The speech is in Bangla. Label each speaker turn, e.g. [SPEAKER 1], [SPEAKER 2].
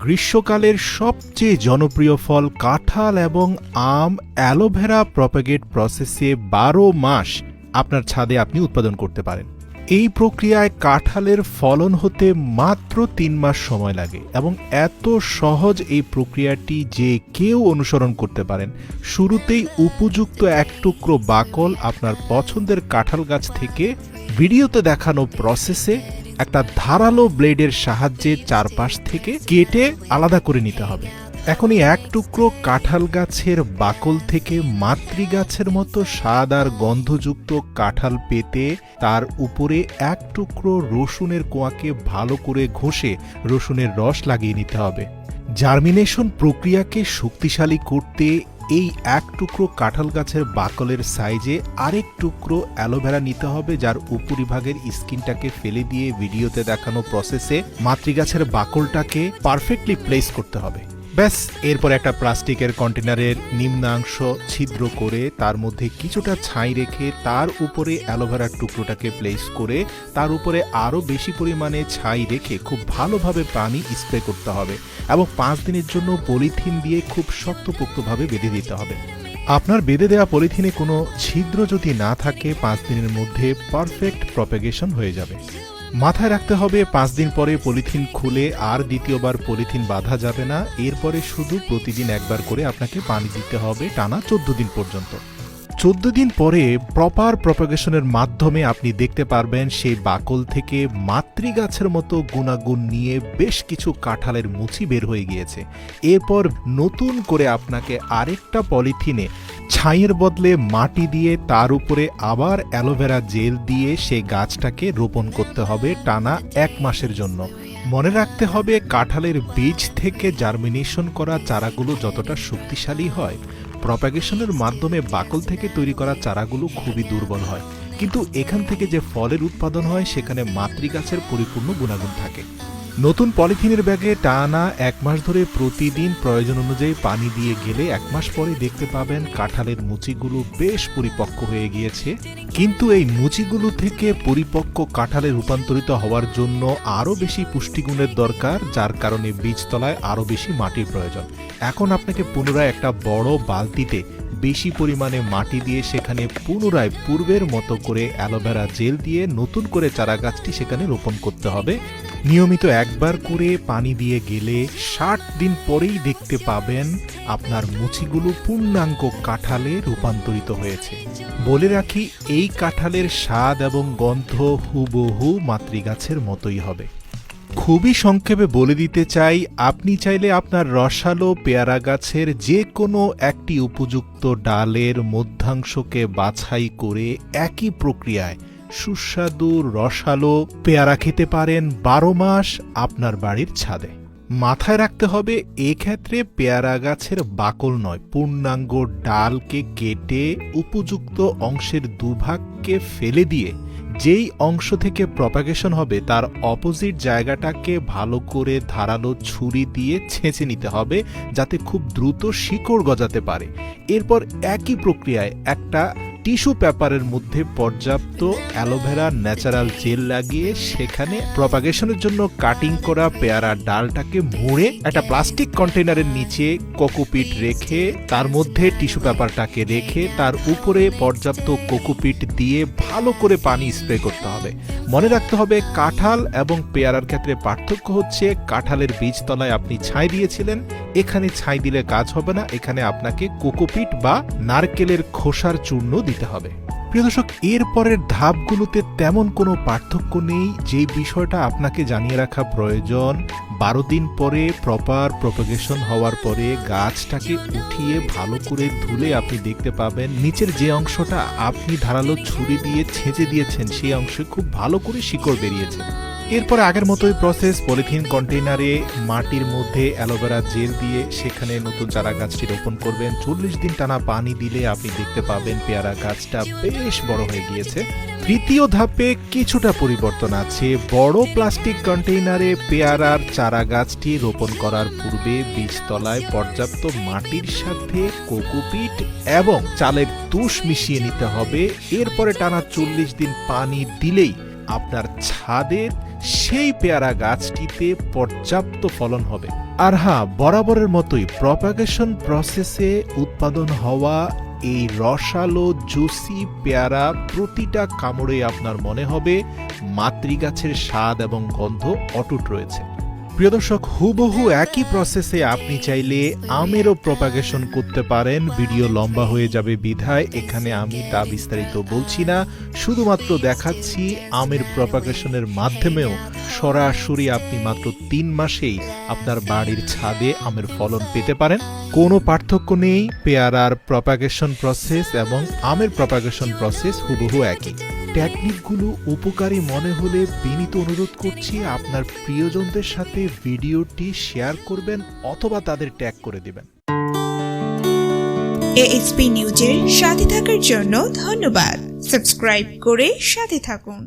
[SPEAKER 1] গ্রীষ্মকালের সবচেয়ে জনপ্রিয় ফল কাঁঠাল এবং আম অ্যালোভেরা প্রপাগেট প্রসেসে ১২ মাস আপনার ছাদে আপনি উৎপাদন করতে পারেন। এই প্রক্রিয়ায় কাঁঠালের ফলন হতে মাত্র ৩ মাস সময় লাগে এবং এত সহজ এই প্রক্রিয়াটি যে কেউ অনুসরণ করতে পারেন। শুরুতেই উপযুক্ত এক টুকরো বাকল আপনার পছন্দের কাঁঠাল গাছ থেকে ভিডিওতে দেখানো প্রসেসে একটা ধারালো ব্লেডের সাহায্যে চারপাশ থেকে কেটে আলাদা করে নিতে হবে। এখন এই এক টুকরো কাঁঠাল গাছের বাকল থেকে মাতৃগাছের মতো স্বাদ আর গন্ধযুক্ত কাঁঠাল পেতে তার উপরে এক টুকরো রসুনের কোয়াকে ভালো করে ঘষে রসুনের রস লাগিয়ে নিতে হবে। জার্মিনেশন প্রক্রিয়াকে শক্তিশালী করতে এই এক টুকরো কাঁঠাল গাছের বাকলের সাইজে আরেক টুকরো অ্যালোভেরা নিতে হবে, যার উপরিভাগের স্কিনটাকে ফেলে দিয়ে ভিডিওতে দেখানো প্রসেসে মাতৃগাছের বাকলটাকে পারফেক্টলি প্লেস করতে হবে। ব্যাস, এরপর একটা প্লাস্টিকের কন্টেনারের নিম্নাংশ ছিদ্র করে তার মধ্যে কিছুটা ছাই রেখে তার উপরে অ্যালোভেরার টুকরোটাকে প্লেস করে তার উপরে আরও বেশি পরিমাণে ছাই রেখে খুব ভালোভাবে পানি স্প্রে করতে হবে এবং 5 দিনের জন্য পলিথিন দিয়ে খুব শক্তপোক্তভাবে বেঁধে দিতে হবে। আপনার বেঁধে দেওয়া পলিথিনে কোনো ছিদ্র যদি না থাকে 5 দিনের মধ্যে পারফেক্ট প্রপাগেশন হয়ে যাবে। মাথায় রাখতে হবে 5 দিন পরে পলিথিন খুলে আর দ্বিতীয়বার পলিথিন বাঁধা যাবে না। এরপরে শুধু প্রতিদিন একবার করে আপনাকে পানি দিতে হবে টানা 14 দিন পর্যন্ত। 14 দিন পরে প্রপার প্রপাগেশনের মাধ্যমে আপনি দেখতে পারবেন সেই বাকল থেকে মাতৃগাছের মতো গুণাগুণ নিয়ে বেশ কিছু কাঁঠালের মুচি বের হয়ে গিয়েছে। এরপর নতুন করে আপনাকে আরেকটা পলিথিনে ছাইয়ের বদলে মাটি দিয়ে তার উপরে আবার অ্যালোভেরা জেল দিয়ে সেই গাছটাকে রোপণ করতে হবে টানা 1 মাসের জন্য। মনে রাখতে হবে কাঁঠালের বীজ থেকে জার্মিনেশন করা চারাগুলো যতটা শক্তিশালী হয়, প্রপাগেশনের মাধ্যমে বাকল থেকে তৈরি করা চারাগুলো খুবই দুর্বল হয়, কিন্তু এখান থেকে যে ফলের উৎপাদন হয় সেখানে মাতৃগাছের পরিপূর্ণ গুণাগুণ থাকে। নতুন পলিথিনের ব্যাগে টানা 1 মাস ধরে প্রতিদিন প্রয়োজন অনুযায়ী পানি দিয়ে গেলে 1 মাস পরে দেখতে পাবেন কাঁঠালের মুচিগুলো বেশ পরিপক্ক হয়ে গিয়েছে। কিন্তু এই মুচিগুলো থেকে পরিপক্ক কাঁঠালে রূপান্তরিত হওয়ার জন্য আরও বেশি পুষ্টিগুণের দরকার, যার কারণে বীজতলায় আরও বেশি মাটির প্রয়োজন। এখন আপনাকে পুনরায় একটা বড় বালতিতে বেশি পরিমাণে মাটি দিয়ে সেখানে পুনরায় পূর্বের মতো করে অ্যালোভেরা জেল দিয়ে নতুন করে চারা গাছটি সেখানে রোপণ করতে হবে। নিয়মিত একবার করে পানি দিয়ে গেলে 60 দিন পরেই দেখতে পাবেন আপনার মুচিগুলো পূর্ণাঙ্গ কাঁঠালে রূপান্তরিত হয়েছে। বলে রাখি, এই কাঁঠালের স্বাদ এবং গন্ধ হুবহু মাতৃগাছের মতোই হবে। খুবই সংক্ষেপে বলে দিতে চাই, আপনি চাইলে আপনার রসালো পেয়ারা গাছের যে কোনো একটি উপযুক্ত ডালের মধ্যাংশকে বাছাই করে একই প্রক্রিয়ায় সুস্বাদু রসালো পেয়ারা খেতে পারেন 12 মাস আপনার বাড়ির ছাদে। মাথায় রাখতে হবে, এক্ষেত্রে পেয়ারা গাছের বাকল নয়, পূর্ণাঙ্গ ডালকে কেটে উপযুক্ত অংশের দুভাগকে ফেলে দিয়ে যেই অংশ থেকে প্রপাগেশন হবে তার অপোজিট জায়গাটাকে ভালো করে ধারালো ছুরি দিয়ে ছেঁচে নিতে হবে, যাতে খুব দ্রুত শিকড় গজাতে পারে। এরপর একই প্রক্রিয়ায় একটা টিস্যু পেপারের মধ্যে পর্যাপ্ত অ্যালোভেরা ন্যাচারাল জেল লাগিয়ে সেখানে প্রপাগেশনের জন্য কাটিং করা পেয়ারা ডালটাকে মুড়ে একটা প্লাস্টিক কন্টেনারের নিচে কোকোপিট রেখে তার মধ্যে টিস্যু পেপারটাকে রেখে তার উপরে পর্যাপ্ত কোকোপিট দিয়ে ভালো করে পানি স্প্রে করতে হবে। মনে রাখতে হবে, কাঁঠাল এবং পেয়ারার ক্ষেত্রে পার্থক্য হচ্ছে কাঁঠালের বীজতলায় আপনি ছাই দিয়েছিলেন, এখানে ছাই দিলে কাজ হবে না, এখানে আপনাকে কোকোপিট বা নারকেলের খোসার চূর্ণ দিতে হবে। প্রিয় দর্শক, এর পরের ধাপগুলোতে তেমন কোনো পার্থক্য নেই। যে বিষয়টা আপনাকে জানিয়ে রাখা প্রয়োজন, 12 দিন পরে প্রপার প্রপাগেশন হওয়ার পরে গাছটাকে উঠিয়ে ভালো করে ধুলে আপনি দেখতে পাবেন নিচের যে অংশটা আপনি ধারালো ছুরি দিয়ে ছেঁচে দিয়েছেন সেই অংশে খুব ভালো করে শিকড় বেরিয়েছে। এরপরে আগের মতোই প্রসেস, পলিথিন কন্টেইনারে মাটির মধ্যে অ্যালোভেরা জেল দিয়ে সেখানে নতুন চারা গাছটি রোপণ করবেন। 40 দিন টানা পানি দিলে আপনি দেখতে পাবেন পেয়ারা গাছটা বেশ বড় হয়ে গিয়েছে। তৃতীয় ধাপে কিছুটা পরিবর্তন আছে। বড় প্লাস্টিক কন্টেইনারে পেয়ারার চারা গাছটি রোপণ করার পূর্বে বীজতলায় পর্যাপ্ত মাটির সাথে কোকোপিট এবং চালের তুষ মিশিয়ে নিতে হবে। এরপরে টানা 40 দিন পানি দিলেই আপনার ছাদের সেই পেয়ারা গাছটিতে পর্যাপ্ত ফলন হবে। আর হ্যাঁ, বরাবরের মতোই প্রপাগেশন প্রসেসে উৎপাদন হওয়া এই রসালো জুসি পেয়ারা প্রতিটা কামড়ে আপনার মনে হবে মাতৃগাছের স্বাদ এবং গন্ধ অটুট রয়েছে। প্রিয় দর্শক, হুবহু একই প্রসেসে আপনি চাইলে আমেরও প্রপাগেশন করতে পারেন। ভিডিও লম্বা হয়ে যাবে বিধায় এখানে আমি তা বিস্তারিত বলছি না, শুধুমাত্র দেখাচ্ছি আমের প্রপাগেশনের মাধ্যমেও সরাসরি আপনি মাত্র 3 মাসেই আপনার বাড়ির ছাদে আমের ফলন পেতে পারেন। কোনো পার্থক্য নেই, পেয়ারার প্রপাগেশন প্রসেস এবং আমের প্রপাগেশন প্রসেস হুবহু একই। টেকনিকগুলো উপকারী মনে হলে বিনীত অনুরোধ করছি আপনার প্রিয়জনদের সাথে ভিডিওটি শেয়ার করবেন অথবা তাদের ট্যাগ করে দিবেন।
[SPEAKER 2] এএসপি নিউজের সাথে থাকার জন্য ধন্যবাদ। সাবস্ক্রাইব করে সাথে থাকুন।